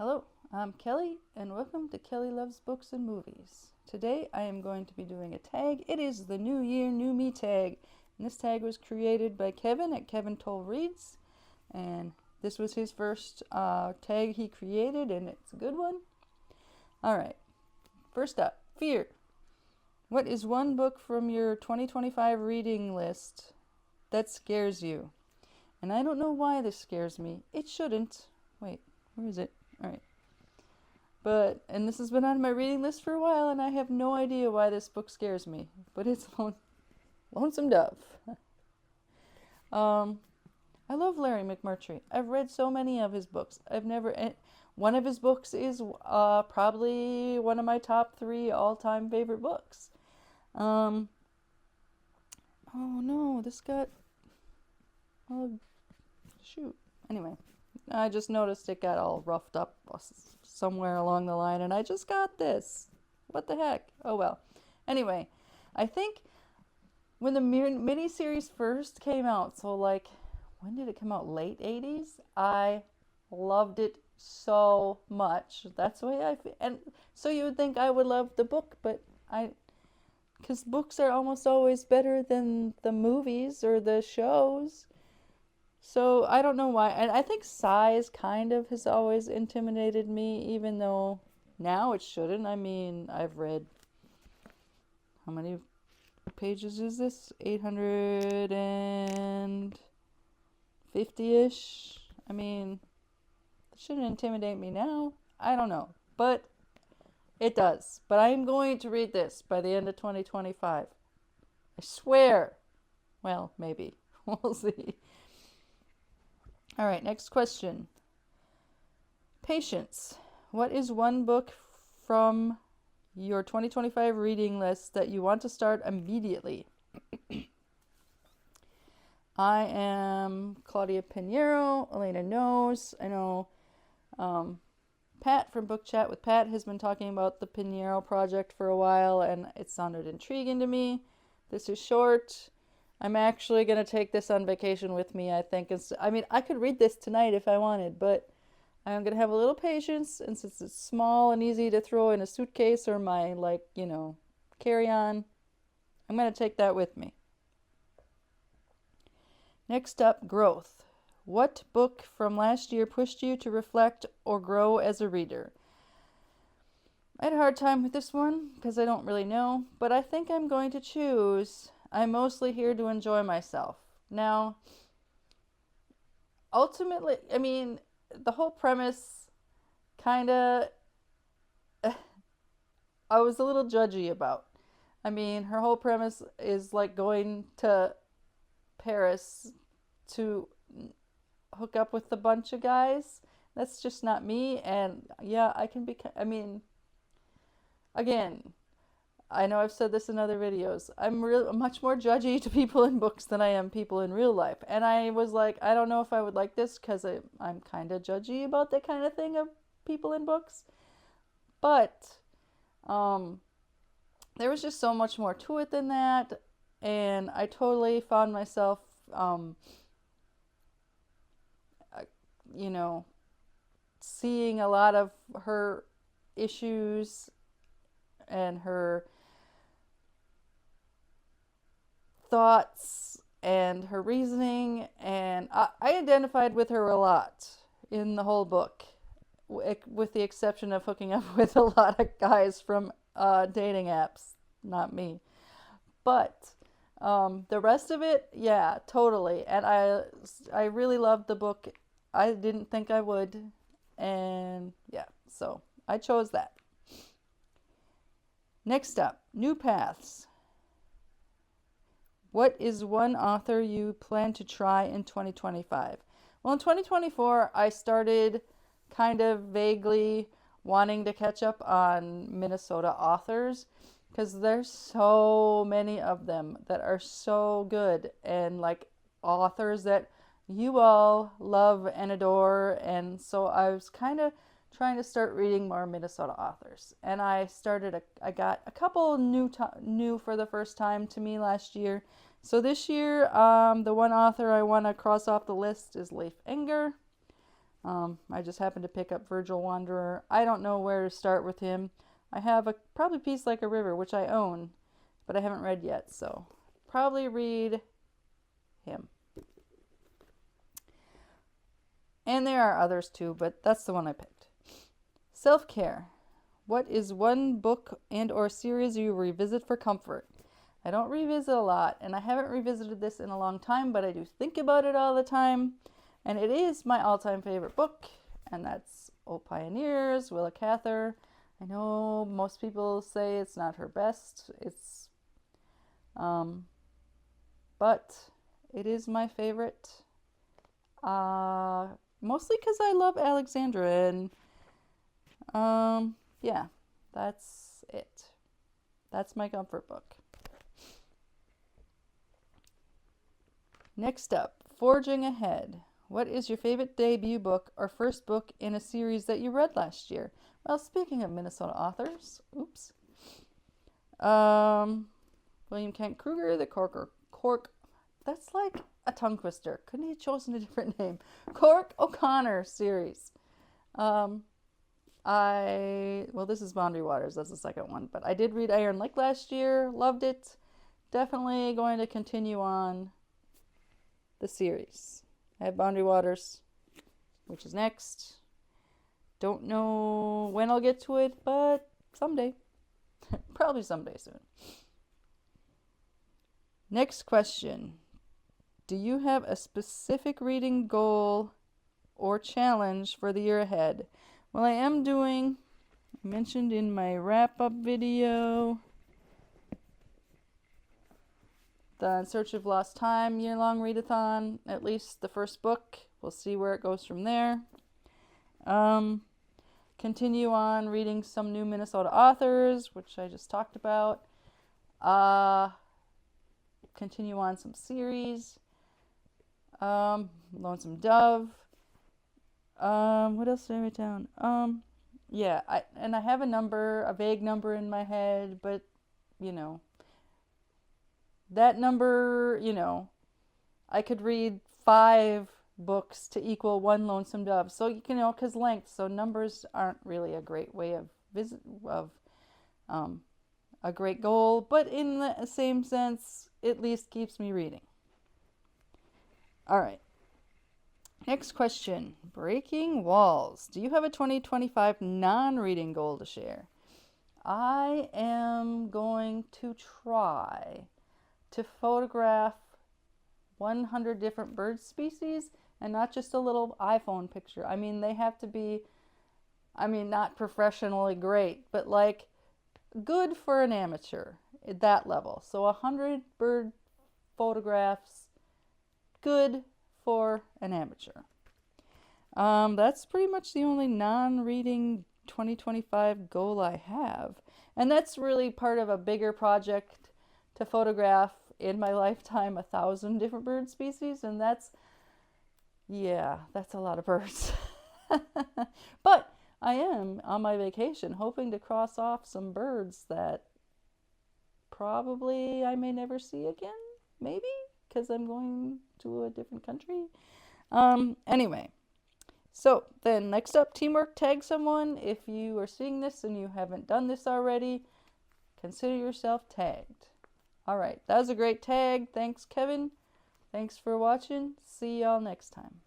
Hello, I'm Kelly, and welcome to Kelly Loves Books and Movies. Today I am going to be doing a tag. It is the New Year, New Me tag. And this tag was created by Kevin at Kevin Toll Reads. And this was his first tag he created, and it's a good one. Alright, first up, Fear. What is one book from your 2025 reading list that scares you? And I don't know why this scares me. It shouldn't. Wait, where is it? Alright. And this has been on my reading list for a while, and I have no idea why this book scares me. But it's Lonesome Dove. I love Larry McMurtry. I've read so many of his books. One of his books is probably one of my top 3 all-time favorite books. Oh no, this got... Oh, shoot. Anyway, I just noticed it got all roughed up somewhere along the line, and I just got this. What the heck? Oh well. Anyway, I think when the miniseries first came out, so like, when did it come out? Late 80s? I loved it so much. That's the way I feel. And so you would think I would love the book, but because books are almost always better than the movies or the shows. So I don't know why. And I think size kind of has always intimidated me, even though now it shouldn't. I mean, I've read, how many pages is this? 850-ish. I mean, it shouldn't intimidate me now. I don't know. But it does. But I'm going to read this by the end of 2025. I swear. Well, maybe. We'll see. All right, next question. Patience. What is one book from your 2025 reading list that you want to start immediately? I am Claudia Pinheiro. Elena knows. I know Pat from Book Chat with Pat has been talking about the Pinheiro project for a while, and it sounded intriguing to me. This is short. I'm actually going to take this on vacation with me, I think. I could read this tonight if I wanted, but I'm going to have a little patience, and since it's small and easy to throw in a suitcase or my, carry-on, I'm going to take that with me. Next up, growth. What book from last year pushed you to reflect or grow as a reader? I had a hard time with this one because I don't really know, but I think I'm going to choose I'm mostly here to enjoy myself. Now, ultimately, I mean, the whole premise kind of, I was a little judgy about. I mean, her whole premise is like going to Paris to hook up with a bunch of guys. That's just not me. And yeah, I can be, again, I know I've said this in other videos. I'm much more judgy to people in books than I am people in real life. And I was like, I don't know if I would like this because I'm kind of judgy about that kind of thing of people in books. But there was just so much more to it than that. And I totally found myself, seeing a lot of her issues and her thoughts and her reasoning, and I identified with her a lot in the whole book, with the exception of hooking up with a lot of guys from dating apps, not me. But the rest of it, yeah, totally. And I really loved the book. I didn't think I would, and yeah, so I chose that. Next up, New Paths. What is one author you plan to try in 2025? Well, in 2024, I started kind of vaguely wanting to catch up on Minnesota authors because there's so many of them that are so good, and like authors that you all love and adore. And so I was kind of trying to start reading more Minnesota authors. And I got a couple new for the first time to me last year. So this year, the one author I want to cross off the list is Leif Enger. I just happened to pick up Virgil Wanderer. I don't know where to start with him. I have a probably Peace Like a River, which I own, but I haven't read yet, so probably read him. And there are others too, but that's the one I picked. Self-care. What is one book and or series you revisit for comfort? I don't revisit a lot, and I haven't revisited this in a long time, but I do think about it all the time. And it is my all-time favorite book, and that's Old Pioneers, Willa Cather. I know most people say it's not her best. But it is my favorite. Mostly because I love Alexandra, and yeah, that's it. That's my comfort book. Next up, Forging Ahead. What is your favorite debut book or first book in a series that you read last year? Well, speaking of Minnesota authors, William Kent Kruger, The Cork. That's like a tongue twister. Couldn't he have chosen a different name? Cork O'Connor series. This is Boundary Waters. That's the second one. But I did read Iron Lake last year. Loved it. Definitely going to continue on the series. I have Boundary Waters, which is next. Don't know when I'll get to it, but someday. Probably someday soon. Next question. Do you have a specific reading goal or challenge for the year ahead? Well, I am doing, I mentioned in my wrap-up video, the In Search of Lost Time year-long readathon, at least the first book. We'll see where it goes from there. Continue on reading some new Minnesota authors, which I just talked about. Continue on some series. Lonesome Dove. What else did I write down? Yeah, I have a vague number in my head, but that number, I could read 5 books to equal 1 Lonesome Dove. So, because length, so numbers aren't really a great way of a great goal, but in the same sense, at least keeps me reading. All right. Next question. Breaking Walls. Do you have a 2025 non-reading goal to share? I am going to try to photograph 100 different bird species, and not just a little iPhone picture. I mean, they have to be, not professionally great, but like good for an amateur at that level. So 100 bird photographs, good for an amateur. That's pretty much the only non-reading 2025 goal I have. And that's really part of a bigger project to photograph in my lifetime 1,000 different bird species, and that's a lot of birds. But I am on my vacation hoping to cross off some birds that probably I may never see again, maybe, because I'm going to a different country. Anyway, so then next up, teamwork. Tag someone. If you are seeing this and you haven't done this already, consider yourself tagged. All right, that was a great tag. Thanks, Kevin. Thanks for watching. See y'all next time.